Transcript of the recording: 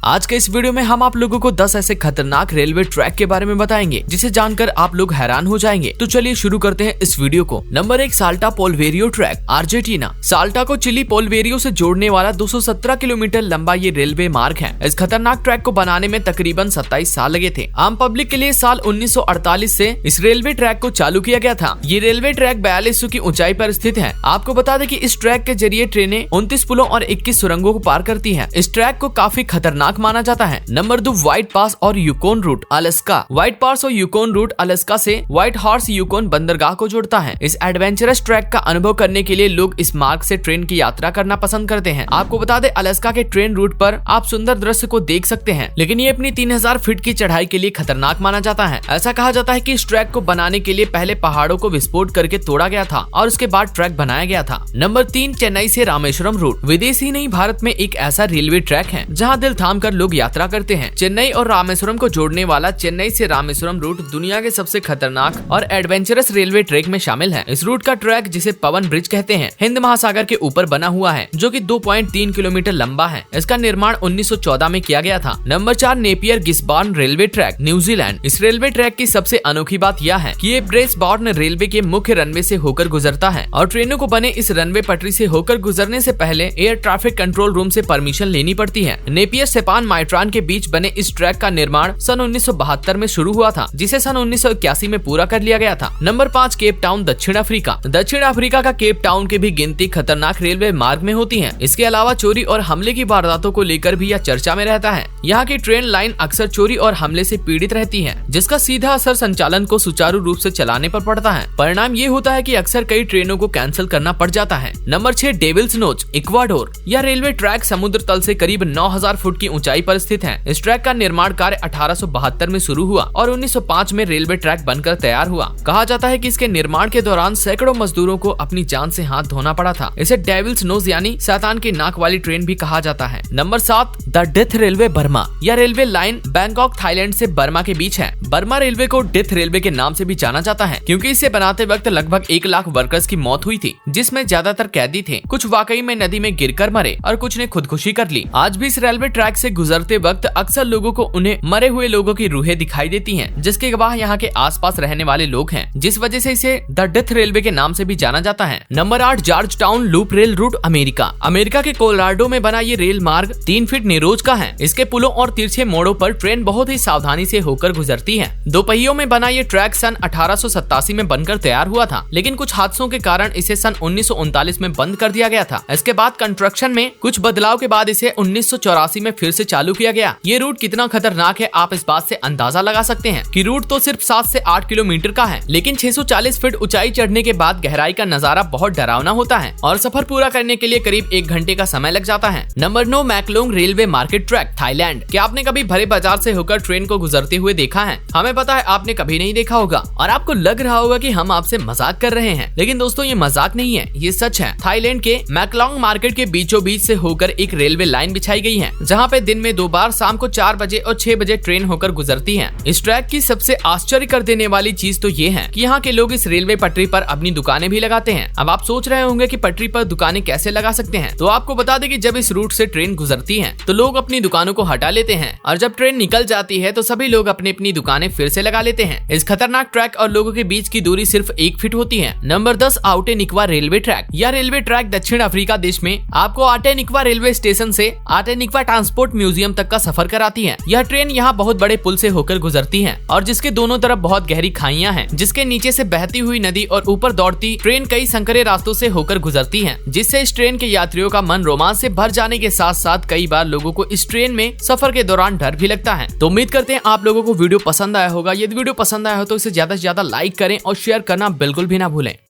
आज के इस वीडियो में हम आप लोगों को 10 ऐसे खतरनाक रेलवे ट्रैक के बारे में बताएंगे जिसे जानकर आप लोग हैरान हो जाएंगे। तो चलिए शुरू करते हैं इस वीडियो को। Number 1, Salta Polverio track, Argentina. Salta को चिली पोलवेरियो से जोड़ने वाला 217 किलोमीटर लंबा ये रेलवे मार्ग है। इस खतरनाक ट्रैक को बनाने में तकरीबन 27 साल लगे थे। आम पब्लिक के लिए साल 1948 से इस रेलवे ट्रैक को चालू किया गया था। ये रेलवे ट्रैक 4200 की ऊंचाई पर स्थित है। आपको बता दें कि इस ट्रैक के जरिए ट्रेनें 29 पुलों और 21 सुरंगों को पार करती हैं। इस ट्रैक को काफी खतरनाक माना जाता है। नंबर 2, व्हाइट पास और यूकोन रूट, अलास्का। व्हाइट पास और यूकोन रूट अलास्का से व्हाइट हॉर्स यूकोन बंदरगाह को जोड़ता है। इस एडवेंचरस ट्रैक का अनुभव करने के लिए लोग इस मार्ग से ट्रेन की यात्रा करना पसंद करते हैं। आपको बता दें, अलास्का के ट्रेन रूट पर आप सुंदर दृश्य को देख सकते हैं, लेकिन ये अपनी 3000 फीट की चढ़ाई के लिए खतरनाक माना जाता है। ऐसा कहा जाता है कि इस ट्रैक को बनाने के लिए पहले पहाड़ों को विस्फोट करके तोड़ा गया था और उसके बाद ट्रैक बनाया गया था। नंबर 3, चेन्नई से रामेश्वरम रूट। विदेश ही नहीं, भारत में एक ऐसा रेलवे ट्रैक है जहां दिल थाम कर लोग यात्रा करते हैं। चेन्नई और रामेश्वरम को जोड़ने वाला चेन्नई से रामेश्वरम रूट दुनिया के सबसे खतरनाक और एडवेंचरस रेलवे ट्रैक में शामिल है। इस रूट का ट्रैक, जिसे पवन ब्रिज कहते हैं, हिंद महासागर के ऊपर बना हुआ है, जो कि 2.3 किलोमीटर लंबा है। इसका निर्माण 1914 में किया गया था। Number 4, Napier Gisborne railway track, New Zealand. इस रेलवे ट्रैक की सबसे अनोखी बात यह है कि ये ब्रिसबॉर्न रेलवे के मुख्य रनवे से होकर गुजरता है और ट्रेनों को बने इस रनवे पटरी से होकर गुजरने से पहले एयर ट्रैफिक कंट्रोल रूम से परमिशन लेनी पड़ती है। नेपियर सेपान माइट्रान के बीच बने इस ट्रैक का निर्माण सन 1972 में शुरू हुआ था, जिसे सन 1981 में पूरा कर लिया गया था। नंबर 5, केप टाउन, दक्षिण अफ्रीका। दक्षिण अफ्रीका का केप टाउन की भी गिनती खतरनाक रेलवे मार्ग में होती है। इसके अलावा चोरी और हमले की वारदातों को लेकर भी यह चर्चा में रहता है। यहाँ की ट्रेन लाइन अक्सर चोरी और हमले से पीड़ित रहती है, जिसका सीधा असर संचालन को सुचारू रूप से चलाने पर पड़ता है। परिणाम ये होता है कि अक्सर कई ट्रेनों को कैंसिल करना पड़ जाता है। नंबर 6, डेविल्स नोच, इक्वाडोर। यह रेलवे ट्रैक समुद्र तल से करीब 9000 फुट की ऊंचाई पर स्थित है। इस ट्रैक का निर्माण कार्य 1872 में शुरू हुआ और 1905 में रेलवे ट्रैक बनकर तैयार हुआ। कहा जाता है कि इसके निर्माण के दौरान सैकड़ों मजदूरों को अपनी जान से हाथ धोना पड़ा था। इसे डेविल्स नोज यानी शैतान की नाक वाली ट्रेन भी कहा जाता है। Number 7, the death railway, Burma. यह रेलवे लाइन बैंकॉक, थाईलैंड से बर्मा के बीच है। बर्मा रेलवे को डेथ रेलवे के नाम से भी जाना जाता है, क्योंकि इसे बनाते वक्त लगभग 1 लाख वर्कर्स की मौत हुई थी, जिसमें ज्यादातर कैदी थे। कुछ वाकई में नदी में गिरकर मरे और कुछ ने खुदकुशी कर ली। आज भी इस रेलवे ट्रैक से गुजरते वक्त अक्सर लोगों को उन्हें मरे हुए लोगों की रूहें दिखाई देती हैं, जिसके गवाह यहाँ के आसपास रहने वाले लोग हैं, जिस वजह से इसे द डेथ रेलवे के नाम से भी जाना जाता है। Number 8, George town loop rail route, America. America के कोलोराडो में बना ये रेल मार्ग 3 फीट निरोज का है। इसके पुलों और तिरछे मोड़ों पर ट्रेन बहुत ही सावधानी से होकर गुजरती है। 2 पहियों में बना ये ट्रैक सन 1887 में बनकर तैयार हुआ था, लेकिन कुछ हादसों के कारण इसे सन 1939 में बंद कर दिया गया था। इसके बाद कंस्ट्रक्शन में कुछ बदलाव के बाद इसे 1984 में फिर से चालू किया गया। ये रूट कितना खतरनाक है, आप इस बात से अंदाजा लगा सकते हैं कि रूट तो सिर्फ 7 से 8 किलोमीटर का है, लेकिन 640 फीट ऊंचाई चढ़ने के बाद गहराई का नजारा बहुत डरावना होता है और सफर पूरा करने के लिए करीब 1 घंटे का समय लग जाता है। Number 9, Maeklong railway market track, Thailand. क्या आपने कभी भरे बाजार से होकर ट्रेन को गुजरते हुए देखा है? हमें पता है आपने कभी नहीं देखा होगा और आपको लग रहा होगा कि हम आपसे मजाक कर रहे हैं, लेकिन दोस्तों ये मजाक नहीं है, ये सच है। थाईलैंड के मैकलोंग मार्केट के बीचों बीच से होकर एक रेलवे लाइन बिछाई गई है, जहाँ पे दिन में 2 बार शाम को 4 बजे और 6 बजे ट्रेन होकर गुजरती है। इस ट्रैक की सबसे आश्चर्य कर देने वाली चीज तो ये है कि यहाँ के लोग इस रेलवे पटरी पर अपनी दुकानें भी लगाते हैं। अब आप सोच रहे होंगे कि पटरी पर दुकानें कैसे लगा सकते हैं, तो आपको बता दें कि जब इस रूट से ट्रेन गुजरती है तो लोग अपनी दुकानों को हटा लेते हैं और जब ट्रेन निकल जाती है तो सभी लोग अपनी अपनी दुकानें फिर से लगा लेते हैं। इस खतरनाक ट्रैक और लोगों के बीच की दूरी सिर्फ 1 फीट होती है। Number 10, Outeniqua railway track. यह रेलवे ट्रैक दक्षिण अफ्रीका देश में आपको आटेनिक्वा रेलवे स्टेशन से आटेनिक्वा ट्रांसपोर्ट म्यूजियम तक का सफर कराती है। यह ट्रेन यहाँ बहुत बड़े पुल से होकर गुजरती है और जिसके दोनों तरफ बहुत गहरी खाइयां हैं, जिसके नीचे से बहती हुई नदी और ऊपर दौड़ती ट्रेन कई संकरे रास्तों से होकर गुजरती है, जिससे इस ट्रेन के यात्रियों का मन रोमांच से भर जाने के साथ साथ कई बार लोगों को इस ट्रेन में सफर के दौरान डर भी लगता है। तो उम्मीद करते हैं आप लोगों को वीडियो पसंद आया होगा। यदि वीडियो पसंद आया हो तो इसे ज्यादा से ज्यादा लाइक करें और शेयर करना बिल्कुल भी ना भूलें।